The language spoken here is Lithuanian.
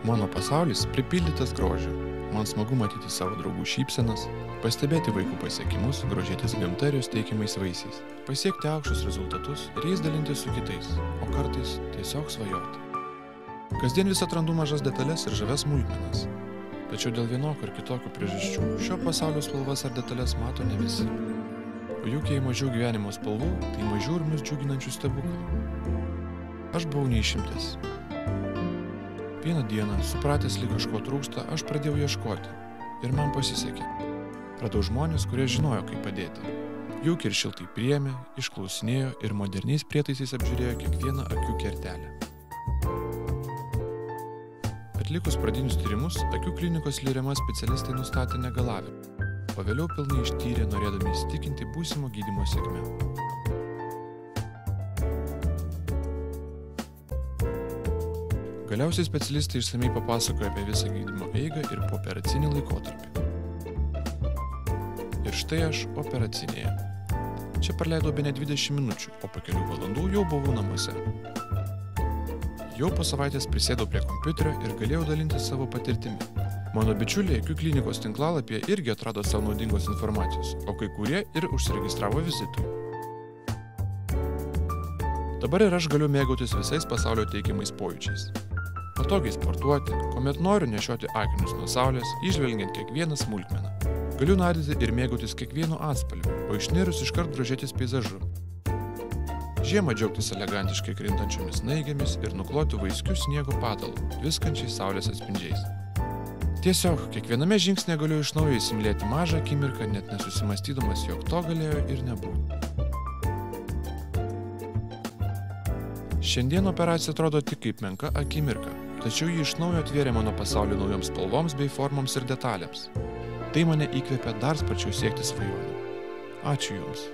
Mano pasaulis pripildytas grožio. Man smagu matyti savo draugų šypsenas, pastebėti vaikų pasiekimus, grožėtis gamta ir jos teikiamais vaisiais, pasiekti aukštus rezultatus ir jais dalintis su kitais, o kartais tiesiog svajoti. Kasdien vis atrandu mažas detalės ir žavias smulkmenas. Tačiau dėl vienokių ir kitokių priežasčių šio pasaulio spalvas ar detalės mato ne visi. O juk jei mažiau gyvenimo spalvų, tai mažiau ir mus džiuginančių stebuklų. Aš buvau neišimtis. Vieną dieną, supratęs, lyg kažko trūksta, aš pradėjau ieškoti. Ir man pasisekė. Radau žmonės, kurie žinojo, kaip padėti. Jaukiai ir šiltai priėmė, išklausinėjo ir moderniais prietaisais apžiūrėjo kiekvieną akių kertelę. Atlikus pradinius tyrimus, akių klinikos Lirema specialistai nustatė negalavimą, o vėliau pilnai ištyrė, norėdami įsitikinti būsimo gydymo sėkme. Galiausiai specialistai išsamei papasakojo apie visą gydymo eigą ir pooperacinį laikotarpį. Ir štai aš operacinėje. Čia praleidau bene 20 minučių, o po kelių valandų jau buvau namuose. Jau po savaitės prisėdau prie kompiuterio ir galėjau dalintis savo patirtimi. Mano bičiuliai akių klinikos tinklalapyje irgi atrado savo naudingos informacijos, o kai kurie ir užsiregistravo vizitui. Dabar ir aš galiu mėgautis visais pasaulio teikiamais pojūčiais. Patogiai sportuoti, kuomet noriu nešioti akinius nuo saulės, įžvelgiant kiekvieną smulkmeną. Galiu nardyti ir mėgautis kiekvienu atspalviu, o išnirus iškart grožėtis peizažu. Žiemą džiaugtis elegantiškai krintančiomis snaigėmis ir nukloti vaiskių sniego patalu, viskančiais saulės atspindžiais. Tiesiog, kiekviename žingsnėje galiu iš naujo įsimylėti mažą akimirką, net nesusimastydamas, jog to galėjo ir nebūti. Šiandien operacija atrodo tik kaip menka akimirka, tačiau ji iš naujo atvėrė mano pasaulį naujoms spalvoms bei formoms ir detalėms. Tai mane įkvėpė dar sparčiau siekti svajonių. Ačiū Jums.